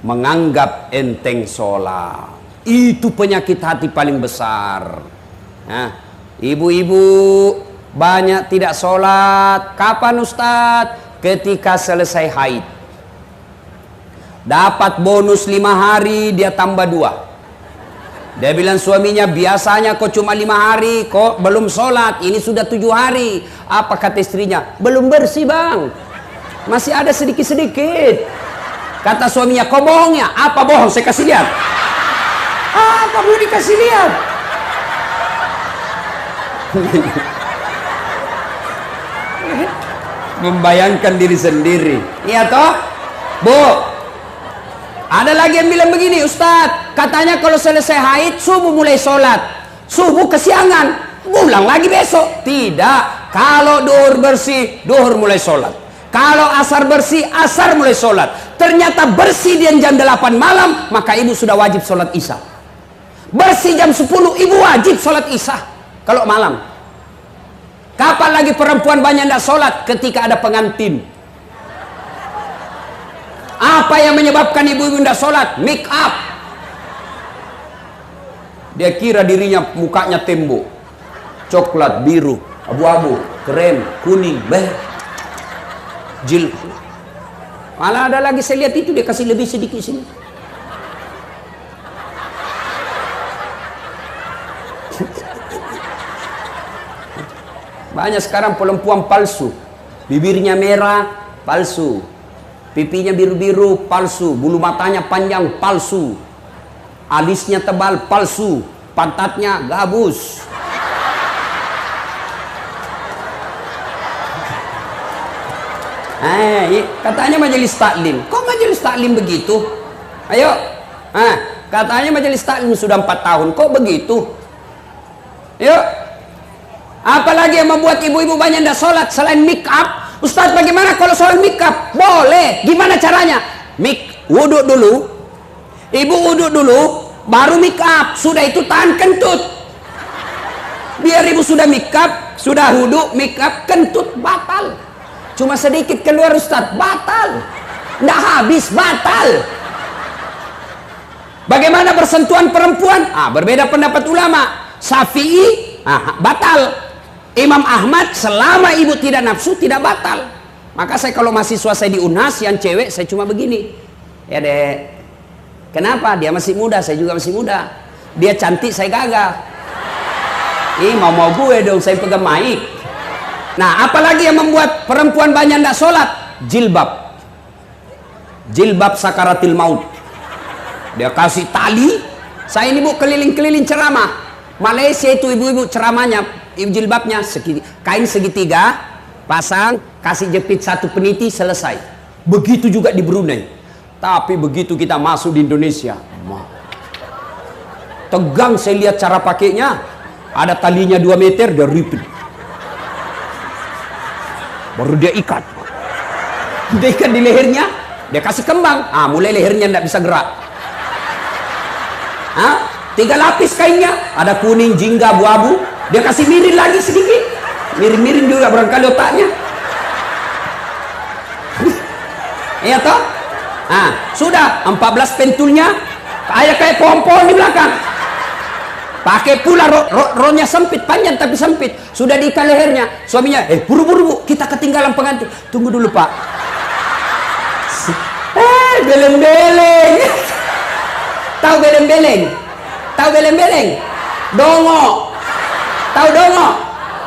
menganggap enteng sholat. Itu penyakit hati paling besar. Nah, ibu-ibu banyak tidak sholat. Kapan Ustadz? Ketika selesai haid. Dapat bonus 5 hari, dia tambah 2. Dia bilang suaminya, biasanya kok cuma 5 hari, kok belum sholat, ini sudah 7 hari. Apa kata istrinya? Belum bersih bang, masih ada sedikit-sedikit. Kata suaminya, kok bohong ya? Apa bohong? Saya kasih lihat. Apa mau dikasih lihat? Membayangkan diri sendiri. Iya toh? Bu, ada lagi yang bilang begini, Ustadz, katanya kalau selesai haid subuh mulai sholat, subuh kesiangan, pulang lagi besok. Tidak, kalau duhur bersih, duhur mulai sholat. Kalau asar bersih, asar mulai sholat. Ternyata bersih di jam 8 malam, maka ibu sudah wajib sholat isya. Bersih jam 10, ibu wajib sholat isya kalau malam. Kapan lagi perempuan banyak tidak sholat? Ketika ada pengantin. Apa yang menyebabkan ibu-ibu tidak sholat? Make up. Dia kira dirinya mukanya tembok, coklat, biru, abu-abu, krem, kuning, jil. Malah ada lagi saya lihat itu dia kasih lebih sedikit sini. Banyak sekarang perempuan palsu. Bibirnya merah, palsu. Pipinya biru-biru, palsu. Bulu matanya panjang, palsu. Alisnya tebal, palsu. Pantatnya gabus. Katanya majelis taklim. Kok majelis taklim begitu? Ayo. Katanya majelis taklim sudah 4 tahun. Kok begitu? Yuk. Apalagi yang membuat ibu-ibu banyak tidak sholat selain make up? Ustadz, bagaimana kalau soal make up? Boleh. Gimana caranya? Wudhu dulu. Ibu wudhu dulu, baru make up. Sudah itu tahan kentut. Biar ibu sudah make up, sudah wudhu, make up, kentut batal. Cuma sedikit keluar Ustadz, batal. Nggak habis, batal. Bagaimana bersentuhan perempuan? Berbeda pendapat ulama. Syafi'i, batal. Imam Ahmad, selama ibu tidak nafsu, tidak batal. Maka saya kalau mahasiswa saya di UNHAS yang cewek, saya cuma begini. Ya dek, kenapa? Dia masih muda, saya juga masih muda. Dia cantik, saya gagah. Mau gue dong, saya pegang mic. Nah, apalagi yang membuat perempuan banyak tidak sholat? Jilbab. Jilbab sakaratil maut. Dia kasih tali. Saya ini bu keliling-keliling ceramah. Malaysia itu ibu-ibu ceramahnya, jilbabnya kain segitiga, pasang, kasih jepit 1 peniti, selesai. Begitu juga di Brunei. Tapi begitu kita masuk di Indonesia, tegang saya lihat cara pakainya. Ada talinya 2 meter, dia ripit. Baru dia ikat. Dia ikat di lehernya, dia kasih kembang. Mulai lehernya tidak bisa gerak. 3 lapis kainnya, ada kuning, jingga, abu-abu. Dia kasih miring lagi sedikit, miring-miring juga barangkali otaknya. Iya toh? Sudah 14 pentulnya, kayak pohon-pohon di belakang. Pakai pula rohnya sempit, panjang tapi sempit. Sudah diikat lehernya. Suaminya, buru-buru bu, kita ketinggalan pengantin. Tunggu dulu pak. Beleng-beleng. Tahu beleng-beleng? Tahu beleng-beleng? Dongo. Tahu dongo?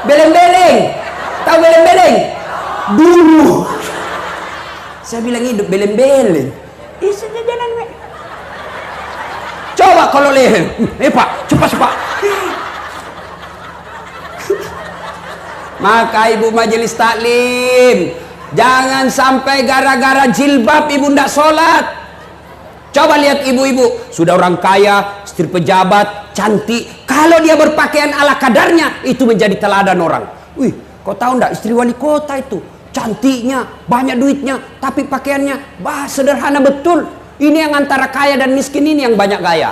Beleng-beleng. Tahu beleng-beleng? Dulu. Saya bilang hidup beleng-beleng. Sudah jalan. Coba kalau leher. Pak, cepat. Maka ibu majelis taklim, jangan sampai gara-gara jilbab ibu ndak sholat. Coba lihat ibu-ibu, sudah orang kaya, istri pejabat, cantik. Kalau dia berpakaian ala kadarnya, itu menjadi teladan orang. Wih, kau tahu enggak, istri wali kota itu cantiknya, banyak duitnya, tapi pakaiannya sederhana betul. Ini yang antara kaya dan miskin ini yang banyak gaya.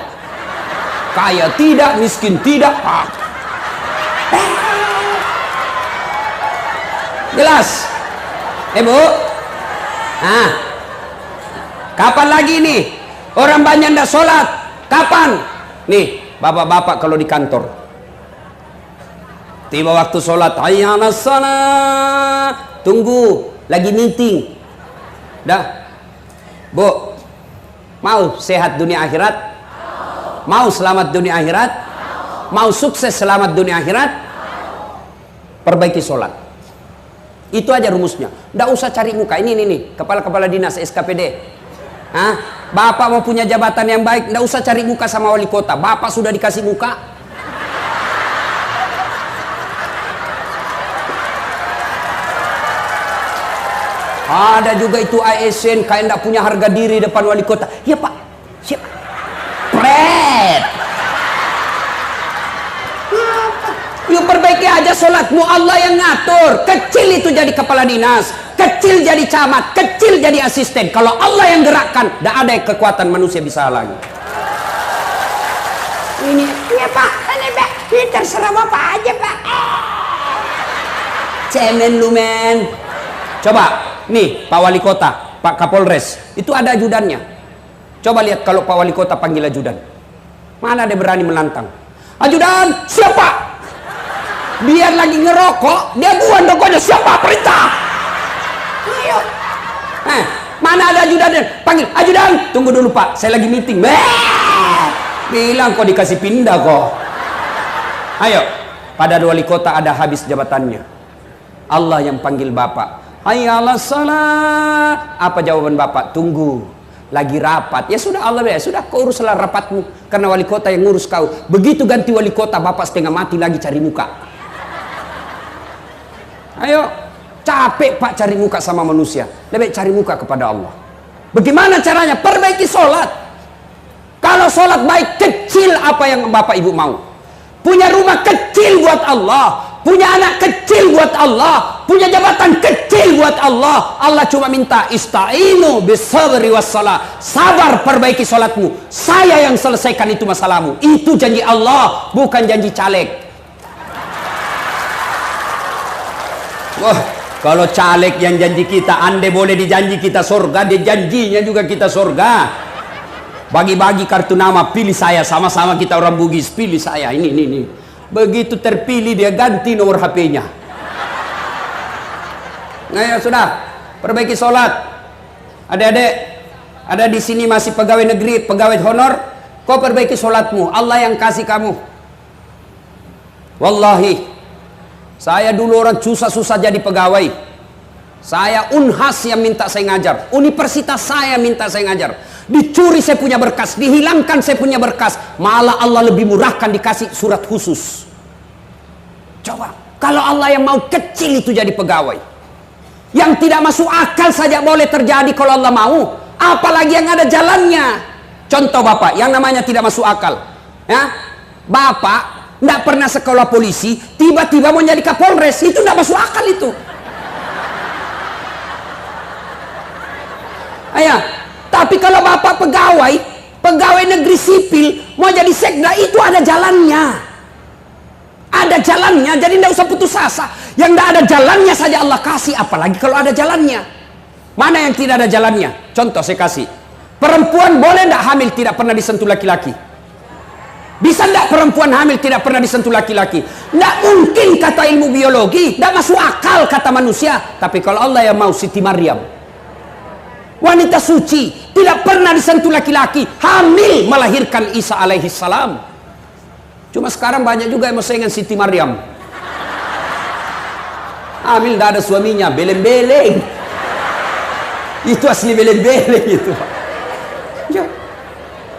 Kaya tidak, miskin tidak. Jelas? Bu? Kapan lagi nih? Orang banyak ndak sholat. Kapan? Nih, bapak-bapak kalau di kantor. Tiba waktu sholat, hayya 'alas shalah. Tunggu, lagi meeting. Dah. Bu, mau sehat dunia akhirat? Mau selamat dunia akhirat? Mau sukses selamat dunia akhirat? Perbaiki sholat. Itu aja rumusnya. Nggak usah cari muka. Ini nih, kepala-kepala dinas SKPD. Hah? Bapak mau punya jabatan yang baik, nggak usah cari muka sama wali kota. Bapak sudah dikasih muka. Ada juga itu ASN kayak nggak punya harga diri depan wali kota. Ya Pak, siap. Pret. Yuk perbaiki aja sholatmu, Allah yang ngatur. Kecil itu jadi kepala dinas, kecil jadi camat, kecil jadi asisten. Kalau Allah yang gerakkan, tidak ada kekuatan manusia bisa halangi. Ini ya Pak, ini Pak, ini terserah Bapak aja Pak. Cemen lu men. Coba, nih Pak Wali Kota, Pak Kapolres, itu ada ajudannya. Coba lihat kalau Pak Wali Kota panggil ajudan. Mana dia berani menantang? Ajudan, siapa? Biar lagi ngerokok, dia buang rokoknya. Siapa? Perintah. Ayo. Mana ada ajudan? Panggil, ajudan. Tunggu dulu Pak, saya lagi meeting. Bilang kok dikasih pindah kok. Ayo, pada wali kota ada habis jabatannya. Allah yang panggil Bapak. Hayya 'alas shalah. Apa jawaban Bapak? Tunggu, lagi rapat. Ya sudah Allah ya, sudah kau uruslah rapatmu. Karena wali kota yang ngurus kau. Begitu ganti wali kota, Bapak setengah mati lagi cari muka. Ayo, capek Pak cari muka sama manusia. Lebih cari muka kepada Allah. Bagaimana caranya? Perbaiki sholat. Kalau sholat baik, kecil apa yang Bapak Ibu mau. Punya rumah kecil buat Allah. Punya anak kecil buat Allah. Punya jabatan kecil buat Allah. Allah cuma minta ista'inu bisabri wassalah. Sabar, perbaiki sholatmu. Saya yang selesaikan itu masalahmu. Itu janji Allah, bukan janji caleg. Wah, kalau caleg yang janji kita, andai boleh dijanji kita surga, dia janjinya juga kita surga. Bagi-bagi kartu nama, pilih saya, sama-sama kita orang Bugis, pilih saya, ini. Begitu terpilih dia ganti nomor HP-nya. Nah ya sudah, perbaiki sholat. Adik-adik, ada di sini masih pegawai negeri, pegawai honor, kau perbaiki sholatmu, Allah yang kasih kamu. Wallahi, saya dulu orang susah-susah jadi pegawai. Saya Unhas yang minta saya ngajar. Universitas saya minta saya ngajar. Dicuri saya punya berkas, dihilangkan saya punya berkas. Malah Allah lebih murahkan dikasih surat khusus. Coba, kalau Allah yang mau kecil itu jadi pegawai. Yang tidak masuk akal saja boleh terjadi kalau Allah mau. Apalagi yang ada jalannya. Contoh Bapak, yang namanya tidak masuk akal. Ya, Bapak tidak pernah sekolah polisi, tiba-tiba mau jadi Kapolres, itu tidak masuk akal itu. Ayah, tapi kalau Bapak pegawai negeri sipil, mau jadi sekda, itu ada jalannya. Ada jalannya, jadi tidak usah putus asa. Yang tidak ada jalannya saja Allah kasih, apalagi kalau ada jalannya. Mana yang tidak ada jalannya? Contoh saya kasih. Perempuan boleh tidak hamil tidak pernah disentuh laki-laki? Bisa tidak perempuan hamil tidak pernah disentuh laki-laki? Tidak mungkin kata ilmu biologi, tidak masuk akal kata manusia. Tapi kalau Allah yang mau, Siti Maryam, wanita suci, tidak pernah disentuh laki-laki, hamil melahirkan Isa alaihi salam. Cuma sekarang banyak juga yang mau dengan Siti Maryam. Hamil tidak ada suaminya, beleng-beleng. Itu asli beleng-beleng itu.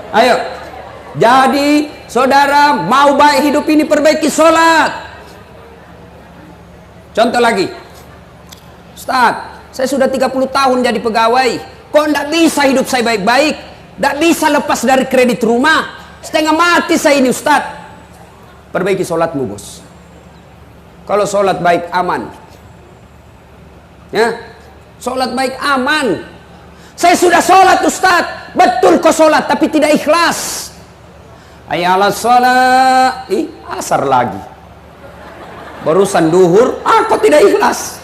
Ayo, jadi saudara mau baik hidup ini, perbaiki sholat. Contoh lagi, Ustaz, saya sudah 30 tahun jadi pegawai, kok tidak bisa hidup saya baik-baik, tidak bisa lepas dari kredit rumah, setengah mati saya ini Ustaz. Perbaiki sholatmu bos. Kalau sholat baik aman, ya, sholat baik aman. Saya sudah sholat Ustaz, betul kok sholat tapi tidak ikhlas. Hayya 'alas shalah, asar lagi. Barusan duhur, kok tidak ikhlas.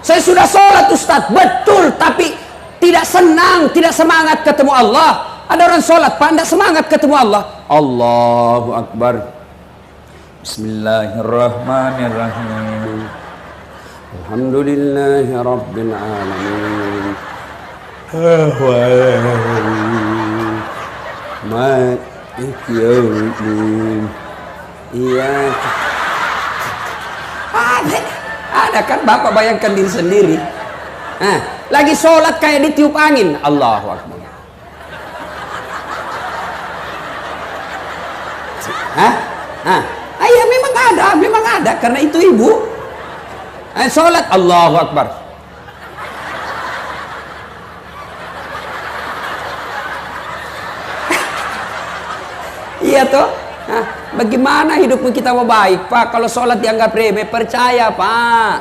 Saya sudah sholat Ustaz, betul, tapi tidak senang, tidak semangat ketemu Allah. Ada orang sholat Pak, tidak semangat ketemu Allah. Allahu Akbar. Bismillahirrahmanirrahim. Alhamdulillahi Rabbil Alamin. Maliki yaumiddin. Iya. Ada kan Bapak bayangkan diri sendiri. Lagi sholat kayak ditiup angin. Allahu Akbar. Ya memang ada karena itu ibu. Sholat Allahu Akbar. Iya toh. Bagaimana hidupmu kita mau baik Pak kalau sholat dianggap remeh? Percaya Pak,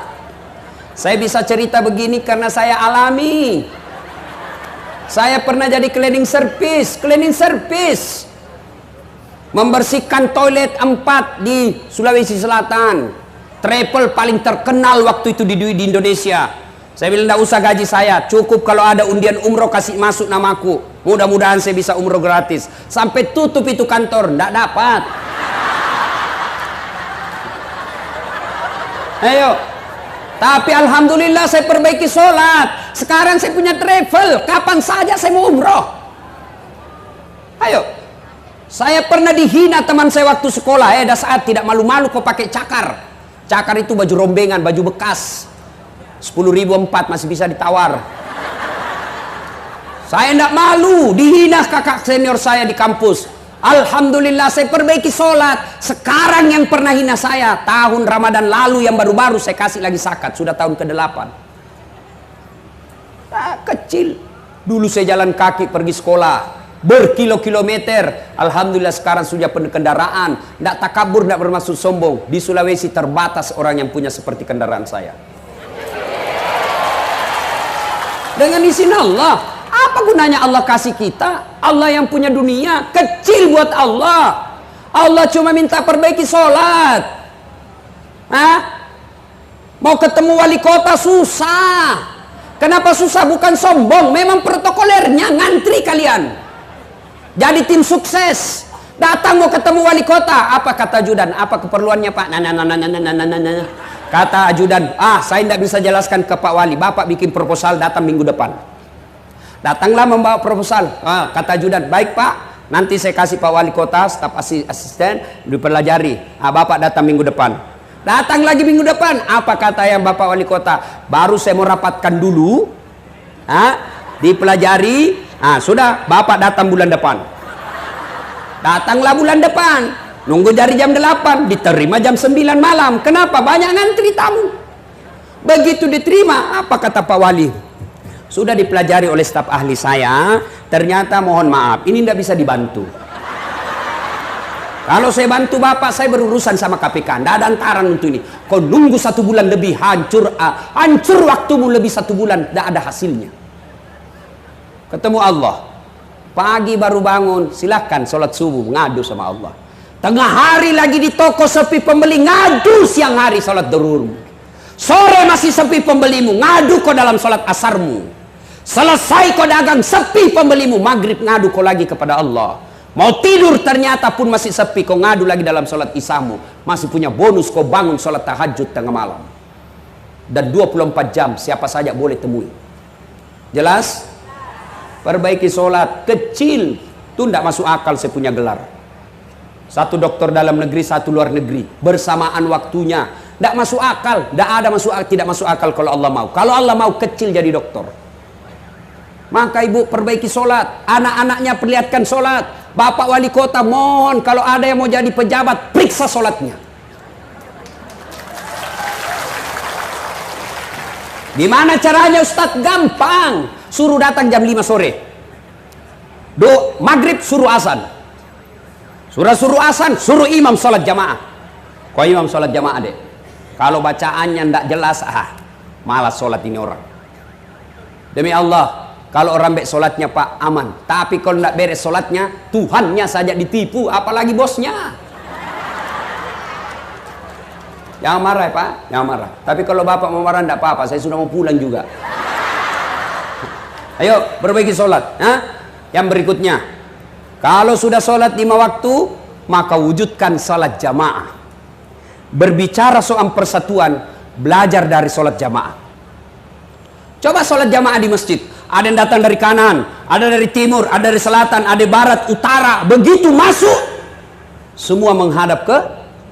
saya bisa cerita begini karena saya alami. Saya pernah jadi cleaning service, membersihkan toilet 4 di Sulawesi Selatan. Travel paling terkenal waktu itu di Indonesia. Saya bilang tidak usah gaji saya, cukup kalau ada undian umroh kasih masuk namaku. Mudah-mudahan saya bisa umroh gratis. Sampai tutup itu kantor, tidak dapat. Ayo. Tapi alhamdulillah saya perbaiki sholat. Sekarang saya punya travel, kapan saja saya mau umroh. Ayo. Saya pernah dihina teman saya waktu sekolah. Ada saat tidak malu-malu kok pakai cakar. Cakar itu baju rombengan, baju bekas. 10.004 masih bisa ditawar. Saya tidak malu, dihina kakak senior saya di kampus. Alhamdulillah saya perbaiki sholat. Sekarang yang pernah hina saya tahun Ramadan lalu yang baru-baru saya kasih lagi zakat. Sudah tahun ke-8. Kecil. Dulu saya jalan kaki pergi sekolah berkilo-kilometer. Alhamdulillah sekarang sudah punya kendaraan. Tidak takabur, tidak bermaksud sombong. Di Sulawesi terbatas orang yang punya seperti kendaraan saya. Dengan izin Allah. Apa gunanya Allah kasih kita? Allah yang punya dunia kecil buat Allah. Allah cuma minta perbaiki sholat. Mau ketemu wali kota susah. Kenapa susah? Bukan sombong, memang protokolernya ngantri kalian. Jadi tim sukses. Datang mau ketemu wali kota, apa kata ajudan? Apa keperluannya Pak? Kata ajudan, saya tidak bisa jelaskan ke Pak Wali. Bapak bikin proposal, datang minggu depan. Datanglah membawa proposal. Kata ajudan, baik Pak, nanti saya kasih Pak Wali Kota, staf asisten, dipelajari. Bapak datang minggu depan. Datang lagi minggu depan. Apa kata yang Bapak Wali Kota? Baru saya mau rapatkan dulu. Dipelajari. Sudah, Bapak datang bulan depan. Datanglah bulan depan. Nunggu dari jam 8, diterima jam 9 malam. Kenapa? Banyak ngantri tamu. Begitu diterima, apa kata Pak Wali? Sudah dipelajari oleh staf ahli saya, ternyata mohon maaf, ini tidak bisa dibantu. Kalau saya bantu Bapak, saya berurusan sama KPK, tidak ada antaran untuk ini. Kau nunggu 1 bulan lebih, hancur waktumu lebih 1 bulan, tidak ada hasilnya. Ketemu Allah, pagi baru bangun, silahkan sholat subuh, ngadu sama Allah. Tengah hari lagi di toko sepi pembeli, ngadu siang hari sholat duhurmu. Sore masih sepi pembelimu, ngadu kau dalam sholat asarmu. Selesai kau dagang, sepi pembelimu, maghrib ngadu kau lagi kepada Allah. Mau tidur ternyata pun masih sepi, kau ngadu lagi dalam sholat isyamu. Masih punya bonus kau bangun sholat tahajud tengah malam. Dan 24 jam siapa saja boleh temui. Jelas? Perbaiki sholat kecil itu tidak masuk akal. Saya punya gelar 1 dokter dalam negeri, 1 luar negeri, bersamaan waktunya. Tidak masuk akal. Tidak masuk akal kalau Allah mau. Kalau Allah mau kecil jadi dokter. Maka ibu perbaiki sholat, anak-anaknya perlihatkan sholat. Bapak wali kota mohon kalau ada yang mau jadi pejabat, periksa sholatnya. Gimana caranya Ustadz? Gampang. Suruh datang jam 5 sore. Maghrib suruh azan. Suruh azan, suruh imam sholat jamaah. Kau imam sholat jamaah deh. Kalau bacaannya tidak jelas, malas sholat ini orang. Demi Allah, kalau orang baik sholatnya Pak aman. Tapi kalau tidak beres sholatnya, Tuhannya saja ditipu, apalagi bosnya. Jangan marah ya Pak, jangan marah. Tapi kalau Bapak mau marah tidak apa-apa, saya sudah mau pulang juga. Ayo perbaiki sholat. Yang berikutnya, kalau sudah sholat 5 waktu, maka wujudkan sholat jamaah. Berbicara soal persatuan, belajar dari sholat jamaah. Coba sholat jamaah di masjid. Ada yang datang dari kanan, ada dari timur, ada dari selatan, ada barat, utara. Begitu masuk, semua menghadap ke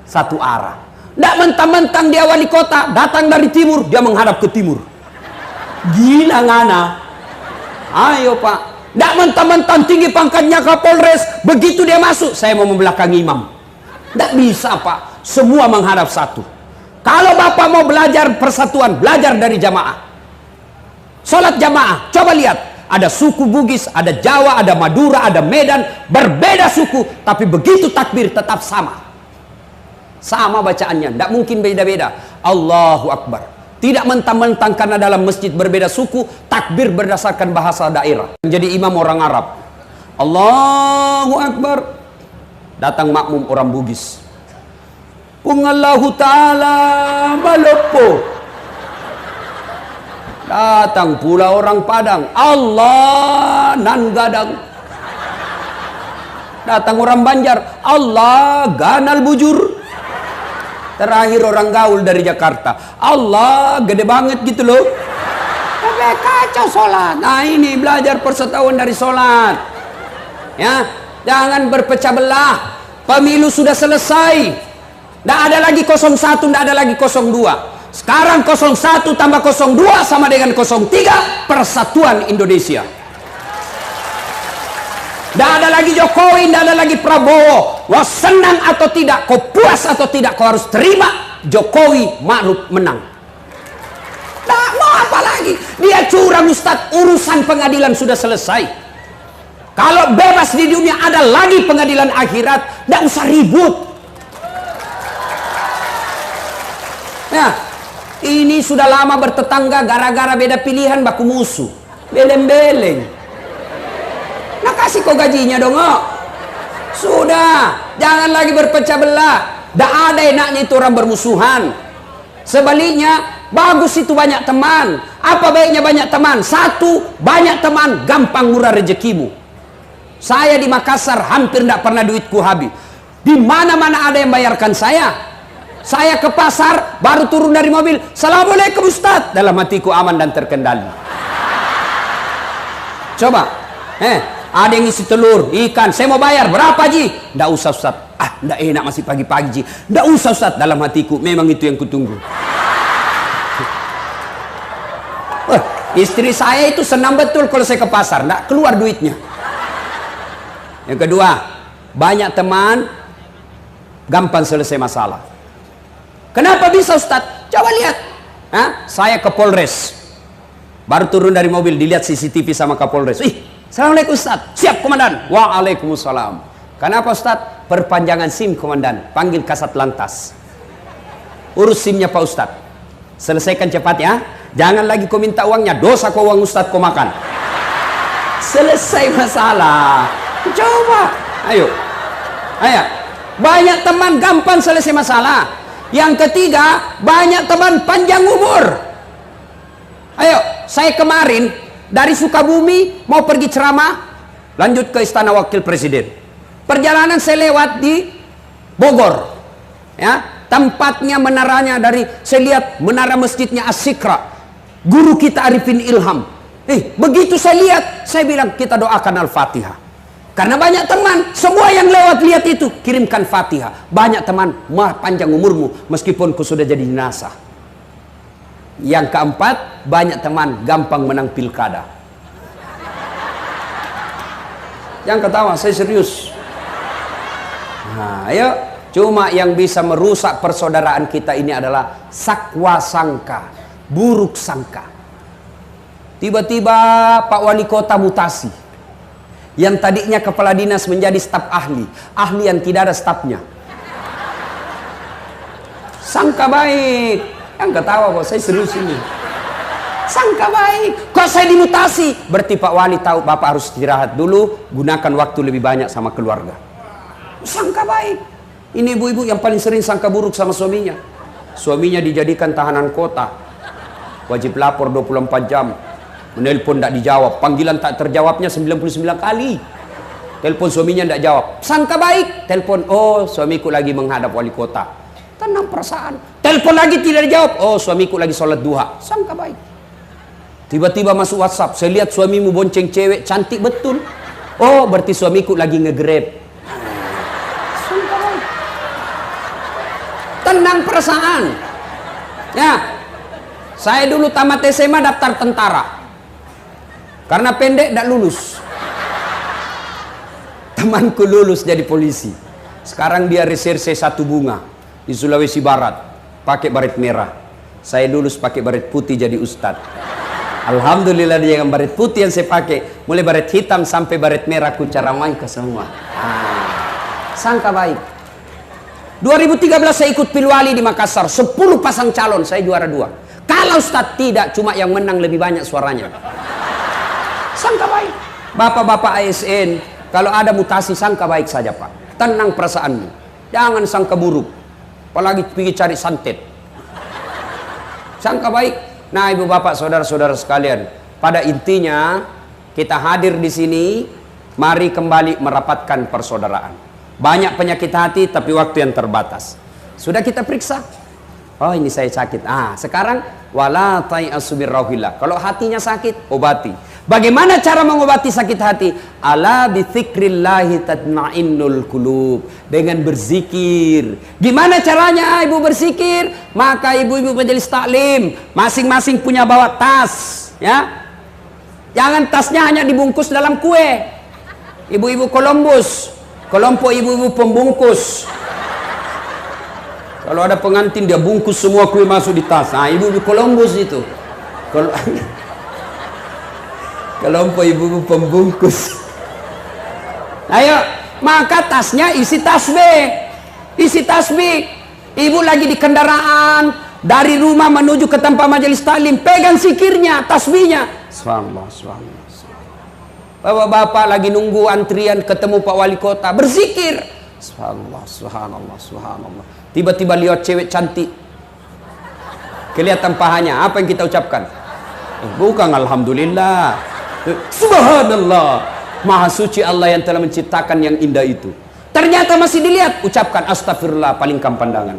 satu arah. Tidak mentang-mentang dia wali kota, datang dari timur, dia menghadap ke timur. Gila ngana. Ayo Pak. Tidak mentang-mentang tinggi pangkatnya Kapolres, begitu dia masuk, saya mau membelakangi imam. Tidak bisa Pak. Semua menghadap satu. Kalau Bapak mau belajar persatuan, belajar dari jamaah. Sholat jamaah, coba lihat. Ada suku Bugis, ada Jawa, ada Madura, ada Medan. Berbeda suku, tapi begitu takbir tetap sama. Sama bacaannya, tidak mungkin beda-beda. Allahu Akbar. Tidak mentang-mentang karena dalam masjid berbeda suku, takbir berdasarkan bahasa daerah. Jadi imam orang Arab. Allahu Akbar. Datang makmum orang Bugis. Pungallahu ta'ala malopo. Datang pula orang Padang. Allah nan gadang. Datang orang Banjar. Allah ganal bujur. Terakhir orang gaul dari Jakarta. Allah gede banget gitu loh. Tapi kacau sholat. Nah ini belajar persatuan dari sholat. Ya, jangan berpecah belah. Pemilu sudah selesai. Tidak ada lagi 01, tidak ada lagi 02. Sekarang 01 tambah 02 sama dengan 03, persatuan Indonesia. Tidak ada lagi Jokowi, tidak ada lagi Prabowo. Wah senang atau tidak, kau puas atau tidak, kau harus terima Jokowi Ma'ruf menang. Nah, mau apa lagi? Dia curang Ustadz, urusan pengadilan sudah selesai. Kalau bebas di dunia ada lagi pengadilan akhirat, tidak usah ribut. Nah, ini sudah lama bertetangga gara-gara beda pilihan baku musuh. Beleng-beleng. Nah kasih kok gajinya dong. Sudah, jangan lagi berpecah belah. Tidak ada enaknya itu orang bermusuhan. Sebaliknya, bagus itu banyak teman. Apa baiknya banyak teman? Satu, banyak teman, gampang murah rezekimu. Saya di Makassar hampir tidak pernah duitku habis. Di mana-mana ada yang bayarkan saya. Saya ke pasar, baru turun dari mobil. Assalamualaikum Ustaz. Dalam hatiku aman dan terkendali. Coba. Ada yang isi telur, ikan. Saya mau bayar. Berapa Ji? Nggak usah Ustaz. Nggak enak masih pagi-pagi Ji. Nggak usah Ustaz. Dalam hatiku, memang itu yang kutunggu. Istri saya itu senang betul kalau saya ke pasar. Nggak keluar duitnya. Yang kedua, banyak teman, gampang selesai masalah. Kenapa bisa Ustadz? Coba lihat. Saya ke Polres. Baru turun dari mobil, dilihat CCTV sama Kapolres. Assalamualaikum Ustadz. Siap Komandan. Waalaikumsalam. Kenapa Ustadz? Perpanjangan SIM Komandan. Panggil Kasat Lantas. Urus SIM-nya Pak Ustadz. Selesaikan cepat ya. Jangan lagi kau minta uangnya. Dosa kau uang Ustadz kau makan. Selesai masalah. Coba. Ayo. Banyak teman gampang selesai masalah. Yang ketiga, banyak teman panjang umur. Ayo, saya kemarin dari Sukabumi mau pergi ceramah, lanjut ke Istana Wakil Presiden. Perjalanan saya lewat di Bogor. Ya, tempatnya menaranya dari saya lihat menara masjidnya As-Sikra. Guru kita Arifin Ilham. Begitu saya lihat, saya bilang kita doakan Al-Fatihah. Karena banyak teman, semua yang lewat lihat itu, kirimkan Fatihah. Banyak teman, panjang umurmu, meskipun kau sudah jadi jenazah. Yang keempat, banyak teman, gampang menang pilkada. Yang ketawa, saya serius. Nah, ayo, cuma yang bisa merusak persaudaraan kita ini adalah sakwa sangka, buruk sangka. Tiba-tiba Pak Wali Kota mutasi. Yang tadinya kepala dinas menjadi staf ahli. Ahli yang tidak ada stafnya. Sangka baik. Yang ketawa kok, saya serius ini. Sangka baik. Kok saya dimutasi? Berarti Pak Wali tahu Bapak harus istirahat dulu. Gunakan waktu lebih banyak sama keluarga. Sangka baik. Ini ibu-ibu yang paling sering sangka buruk sama suaminya. Suaminya dijadikan tahanan kota. Wajib lapor 24 jam. Menelpon tidak dijawab, panggilan tak terjawabnya 99 kali. Telepon suaminya tidak jawab, sangka baik. Telepon, oh suamiku lagi menghadap wali kota. Tenang perasaan. Telepon lagi tidak dijawab, oh suamiku lagi sholat duha. Sangka baik. Tiba-tiba masuk WhatsApp, saya lihat suamimu bonceng cewek cantik betul. Oh berarti suamiku lagi nge-grab. Sangka baik. Tenang perasaan. Ya, saya dulu tamat SMA daftar tentara. Karena pendek tidak lulus. Temanku lulus jadi polisi. Sekarang dia reserse Satu Bunga di Sulawesi Barat, pakai baret merah. Saya lulus pakai baret putih jadi ustadz. Alhamdulillah dia yang baret putih yang saya pakai, mulai baret hitam sampai baret merah ku caramai ke semua. Sangka baik. 2013 saya ikut pilwali di Makassar, 10 pasang calon, saya juara 2. Kalau ustadz tidak, cuma yang menang lebih banyak suaranya. Sangka baik. Bapak-bapak ASN, kalau ada mutasi sangka baik saja Pak. Tenang perasaanmu, jangan sangka buruk, apalagi pergi cari santet. Sangka baik. Nah ibu bapak saudara-saudara sekalian, pada intinya kita hadir di sini, mari kembali merapatkan persaudaraan. Banyak penyakit hati tapi waktu yang terbatas. Sudah kita periksa, oh ini saya sakit. Sekarang wala tai'asu birrauhillah. Kalau hatinya sakit, obati. Bagaimana cara mengobati sakit hati? Ala bi dzikrillahi tatma'innul qulub. Dengan berzikir. Gimana caranya ibu berzikir? Maka ibu-ibu majelis taklim masing-masing punya bawa tas, ya. Jangan tasnya hanya dibungkus dalam kue. Ibu-ibu Columbus, kelompok ibu-ibu pembungkus. Kalau ada pengantin dia bungkus semua kue masuk di tas. Ibu-ibu Columbus itu. Kelompok ibu-ibu pembungkus. Ayo, maka tasnya isi tasbih. Isi tasbih. Ibu lagi di kendaraan dari rumah menuju ke tempat majelis taklim, pegang zikirnya, tasbihnya. Subhanallah, subhanallah. Bapak-bapak lagi nunggu antrian ketemu Pak Wali Kota, berzikir. Subhanallah, subhanallah, subhanallah. Tiba-tiba lihat cewek cantik. Kelihatan pahanya, apa yang kita ucapkan? Bukan alhamdulillah. Subhanallah, maha suci Allah yang telah menciptakan yang indah itu. Ternyata masih dilihat, ucapkan astagfirullah, palingkan pandangan.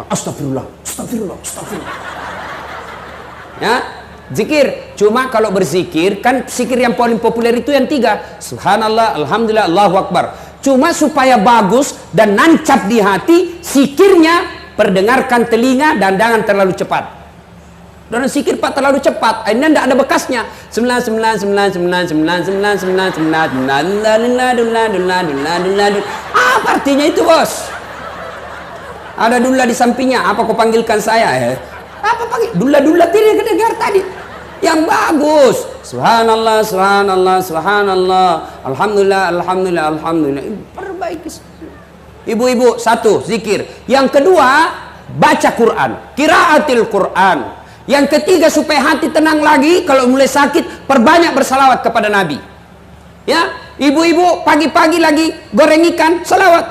Astagfirullah, astagfirullah, astagfirullah. Ya, zikir. Cuma kalau berzikir kan zikir yang paling populer itu yang 3, subhanallah, alhamdulillah, Allahu akbar. Cuma supaya bagus dan nancap di hati, zikirnya perdengarkan telinga dan jangan terlalu cepat. Dan zikir Pak terlalu cepat, ini tidak ada bekasnya. 9999999999. Apa artinya itu bos? Ada dula di sampingnya. Apa kau panggilkan saya? Apa panggil? Dula-dula tidak kedengar tadi. Yang bagus. Subhanallah, subhanallah, subhanallah. Alhamdulillah, alhamdulillah, alhamdulillah. Perbaiki. Ibu-ibu, 1 zikir. Yang kedua, baca Quran, qiraatil Quran. Yang ketiga supaya hati tenang lagi, kalau mulai sakit perbanyak bersalawat kepada Nabi. Ya, ibu-ibu pagi-pagi lagi goreng ikan, salawat.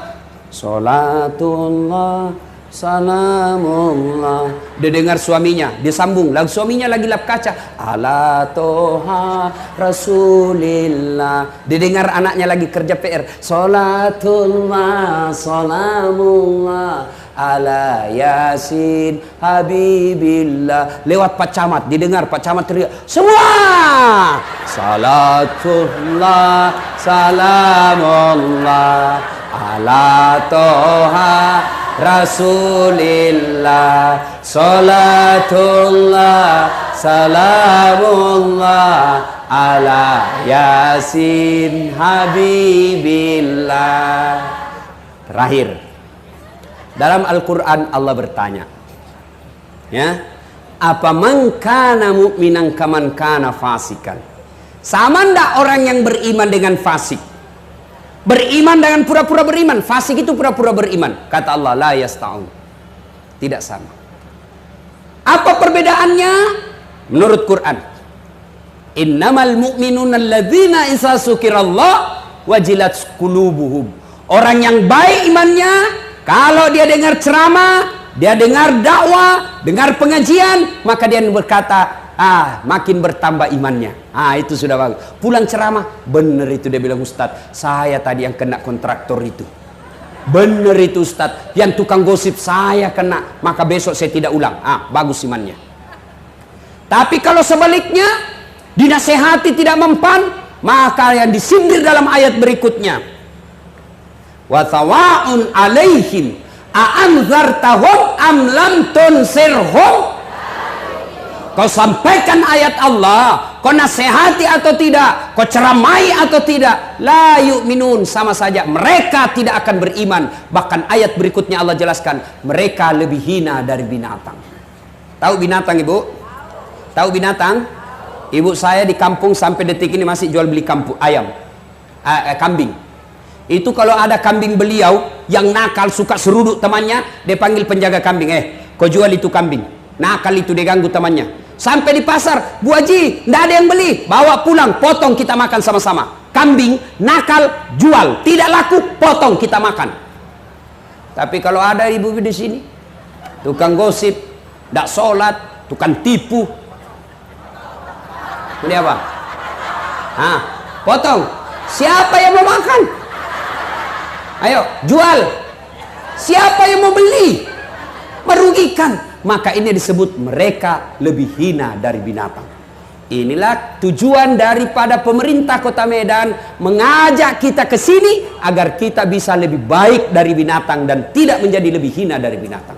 Salatullah, salamullah. Dia dengar suaminya, dia sambung. Lalu suaminya lagi lap kaca. Ala toha rasulillah. Dia dengar anaknya lagi kerja PR. Salatullah, salamullah. Ala Yasin Habibillah. Lewat Pak Camat, didengar Pak Camat teriak, semua salatullah salamullah ala toha rasulillah. Salatullah salamullah ala Yasin Habibillah. Terakhir, dalam Al-Quran Allah bertanya, ya, apa man kana mu'minan kaman kana fasikan? Sama ndak orang yang beriman dengan fasik? Beriman dengan pura-pura beriman. Fasik itu pura-pura beriman. Kata Allah, la yasta'un. Tidak sama. Apa perbedaannya? Menurut Quran, innamal mu'minuna alladzina idza dzukirallah wajilat qulubuhum. Orang yang baik imannya, kalau dia dengar ceramah, dia dengar dakwah, dengar pengajian, maka dia berkata, makin bertambah imannya. Itu sudah bagus. Pulang ceramah, bener itu dia bilang, Ustadz, saya tadi yang kena kontraktor itu. Bener itu Ustadz, yang tukang gosip saya kena, maka besok saya tidak ulang. Bagus imannya. Tapi kalau sebaliknya, dinasehati tidak mempan, maka yang disindir dalam ayat berikutnya, wa sawa'un alaihim a'anzartahum am lam tunsirhum. Kau sampaikan ayat Allah, kau nasihati atau tidak, kau ceramai atau tidak, la yu'minun, sama saja mereka tidak akan beriman. Bahkan ayat berikutnya Allah jelaskan, mereka lebih hina dari binatang. Tahu binatang, Ibu? Tahu binatang? Ibu saya di kampung sampai detik ini masih jual beli kambing. Itu kalau ada kambing beliau yang nakal, suka seruduk temannya, dia panggil penjaga kambing, kau jual itu kambing. Nakal itu, dia ganggu temannya. Sampai di pasar, Bu Haji, tidak ada yang beli, bawa pulang, potong, kita makan sama-sama. Kambing nakal, jual, tidak laku, potong, kita makan. Tapi kalau ada ibu di sini, tukang gosip, tidak sholat, tukang tipu, ini apa? Potong. Siapa yang mau makan? Ayo, jual. Siapa yang mau beli? Merugikan. Maka ini disebut mereka lebih hina dari binatang. Inilah tujuan daripada pemerintah Kota Medan mengajak kita ke sini agar kita bisa lebih baik dari binatang dan tidak menjadi lebih hina dari binatang.